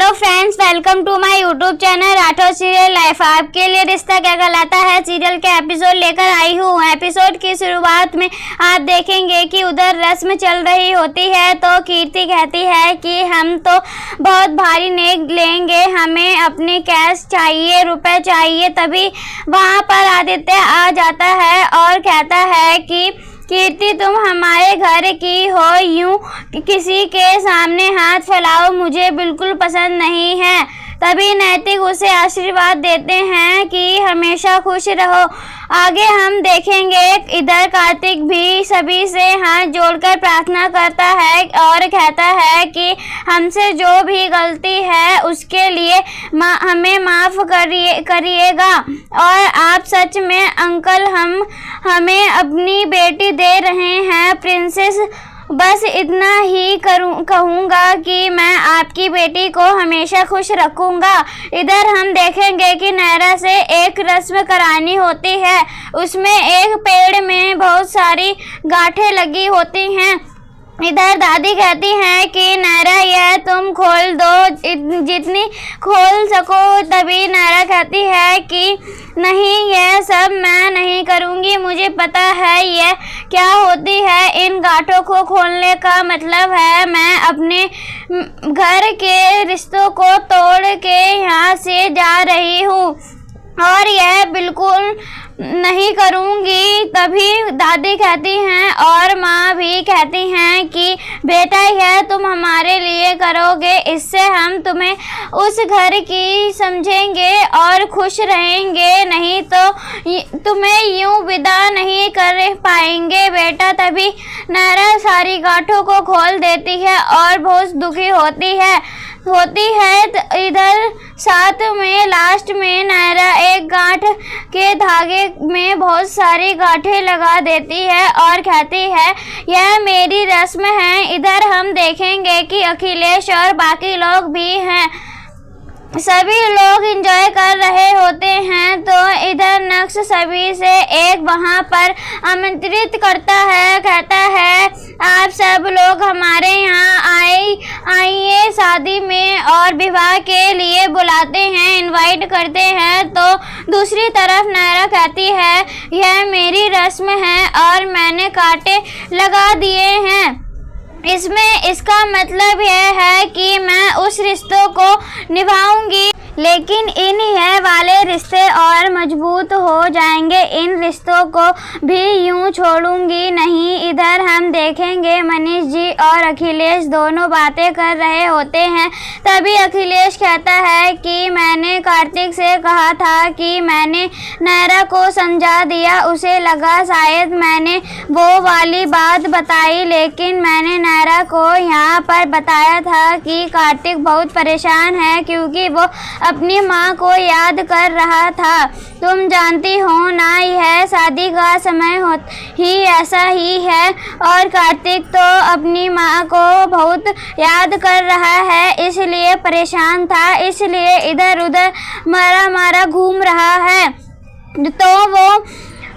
Hello friends, welcome to my YouTube channel Rathore serial life. आपके लिए रिश्ता क्या कहलाता है सीरियल के एपिसोड लेकर आई हूँ। एपिसोड की शुरुआत में आप देखेंगे कि उधर रस्म चल रही होती है तो कीर्ति कहती है कि हम तो बहुत भारी नेक लेंगे, हमें अपने कैश चाहिए, रुपए चाहिए। तभी वहाँ पर आदित्य आ जाता है और कहता है कि कीर्ति तुम हमारे घर की हो, यूं किसी के सामने हाथ फैलाओ मुझे बिल्कुल पसंद नहीं है। तभी नैतिक उसे आशीर्वाद देते हैं कि हमेशा खुश रहो। आगे हम देखेंगे इधर कार्तिक भी सभी से हाथ जोड़कर प्रार्थना करता है और कहता है कि हमसे जो भी गलती है उसके लिए हमें माफ़ करिएगा। और आप सच में अंकल हमें अपनी बेटी दे रहे हैं प्रिंसेस, बस इतना ही कहूँगा कि मैं आपकी बेटी को हमेशा खुश रखूँगा। इधर हम देखेंगे कि नायरा से एक रस्म करानी होती है। उसमें एक पेड़ में बहुत सारी गांठें लगी होती हैं। इधर दादी कहती हैं कि नायरा यह तुम खोल दो, जितनी खोल सको। तभी नायरा कहती है कि नहीं, यह सब मैं नहीं करूँगी, मुझे पता है यह क्या होती है। इन गांठों को खोलने का मतलब है मैं अपने घर के रिश्तों को तोड़ के यहाँ से जा रही हूँ और यह बिल्कुल नहीं करूँगी। तभी दादी कहती हैं और माँ भी कहती हैं कि बेटा यह तुम हमारे लिए करोगे, इससे हम तुम्हें उस घर की समझेंगे और खुश रहेंगे, नहीं तो तुम्हें यूँ विदा नहीं कर पाएंगे बेटा। तभी नायरा सारी गांठों को खोल देती है और बहुत दुखी होती है। इधर साथ में लास्ट में नायरा एक गांठ के धागे में बहुत सारी गांठें लगा देती है और कहती है यह मेरी रस्म है। इधर हम देखेंगे कि अखिलेश और बाकी लोग भी हैं, सभी लोग एंजॉय कर रहे होते हैं। तो इधर नक्श सभी से एक वहां पर आमंत्रित करता है, कहता है आप सब लोग हमारे यहाँ आइए, शादी में और विवाह के लिए बुलाते हैं, इनवाइट करते हैं। तो दूसरी तरफ नायरा कहती है यह मेरी रस्म है और मैंने कांटे लगा दिए हैं, इसका मतलब यह है कि मैं उस रिश्तों को निभाऊंगी, लेकिन इन यह वाले रिश्ते और मजबूत हो जाएंगे, इन रिश्तों को भी यूं छोड़ूंगी नहीं। इधर हम देखेंगे मनीष जी और अखिलेश दोनों बातें कर रहे होते हैं। तभी अखिलेश कहता है कि मैंने कार्तिक से कहा था कि मैंने नायरा को समझा दिया, उसे लगा शायद मैंने वो वाली बात बताई, लेकिन मैंने नायरा को यहाँ पर बताया था कि कार्तिक बहुत परेशान है क्योंकि वो अपनी माँ को याद कर रहा था। तुम जानती हो ना, यह शादी का समय ही ऐसा ही है और कार्तिक तो अपनी माँ को बहुत याद कर रहा है, इसलिए परेशान था, इसलिए इधर उधर मारा घूम रहा है। तो वो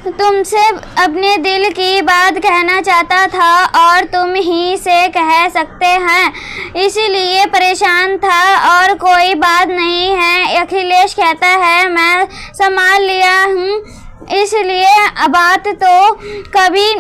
तुमसे अपने दिल की बात कहना चाहता था और तुम ही से कह सकते हैं, इसीलिए परेशान था और कोई बात नहीं है। अखिलेश कहता है मैं संभाल लिया हूँ, इसलिए बात तो कभी।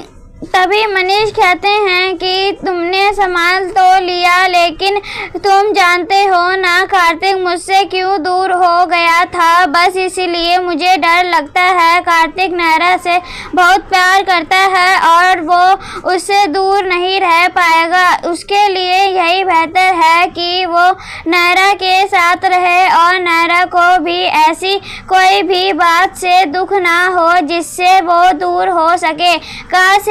तभी मनीष कहते हैं कि तुमने संभाल तो लिया, लेकिन तुम जानते हो ना कार्तिक मुझसे क्यों दूर हो गया था, बस इसीलिए मुझे डर लगता है। कार्तिक नायरा से बहुत प्यार करता है और वो उससे दूर नहीं रह पाएगा, उसके लिए यही बेहतर है कि वो नायरा के साथ रहे और नायरा को भी ऐसी कोई भी बात से दुख ना हो जिससे वो दूर हो सके। काश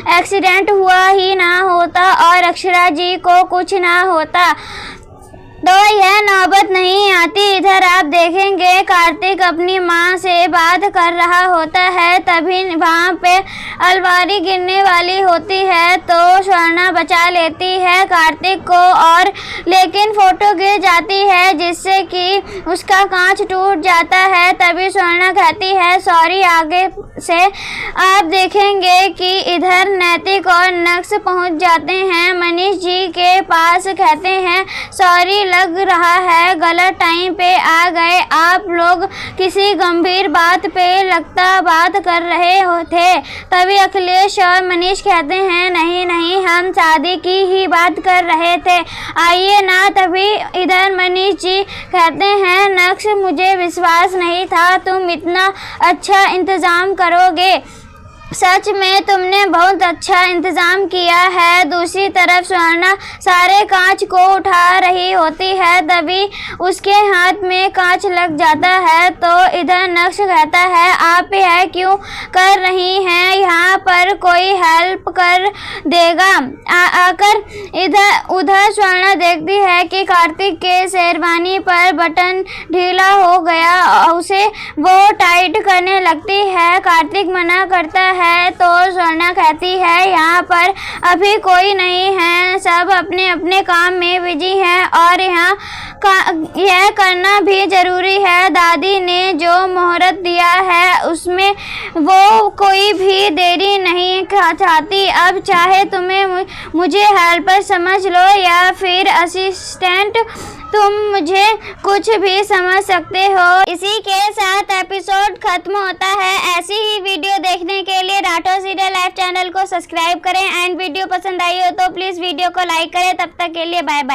एक्सीडेंट हुआ ही ना होता और अक्षरा जी को कुछ ना होता। तो यह मोहब्बत नहीं आती। इधर आप देखेंगे कार्तिक अपनी माँ से बात कर रहा होता है, तभी वहाँ पे अलमारी गिरने वाली होती है तो स्वर्णा बचा लेती है कार्तिक को, और लेकिन फोटो गिर जाती है जिससे कि उसका कांच टूट जाता है। तभी स्वर्णा कहती है सॉरी। आगे से आप देखेंगे कि इधर नैतिक और नक्श पहुंच जाते हैं मनीष जी के पास, कहते हैं सॉरी, लग रहा है गलत टाइम पे आ गए। आप लोग किसी गंभीर बात पे लगता बात कर रहे थे। तभी अखिलेश और मनीष कहते हैं नहीं नहीं, हम शादी की ही बात कर रहे थे, आइए ना। तभी इधर मनीष जी कहते हैं नक्श, मुझे विश्वास नहीं था तुम इतना अच्छा इंतजाम करोगे, सच में तुमने बहुत अच्छा इंतजाम किया है। दूसरी तरफ स्वर्णा सारे कांच को उठा रही होती है, तभी उसके हाथ में कांच लग जाता है तो इधर नक्श कहता है आप यह क्यों कर रही हैं, यहाँ पर कोई हेल्प कर देगा आकर। उधर स्वर्णा देखती है कि कार्तिक के शेरवानी पर बटन ढीला हो गया, उसे वो टाइट करने लगती है। कार्तिक मना करता है तो स्वर्णा कहती है यहाँ पर अभी कोई नहीं है, सब अपने अपने काम में बिजी हैं और यह करना भी जरूरी है। दादी ने जो मुहूर्त दिया है उसमें वो कोई भी देरी नहीं चाहती। अब चाहे तुम्हें मुझे हेल्पर समझ लो या फिर असिस्टेंट, तुम मुझे कुछ भी समझ सकते हो। इसी के साथ एपिसोड खत्म होता है। ऐसी ही वीडियो देखने के लिए राठौर सीरियल लाइव चैनल को सब्सक्राइब करें एंड वीडियो पसंद आई हो तो प्लीज़ वीडियो को लाइक करें। तब तक के लिए बाय बाय।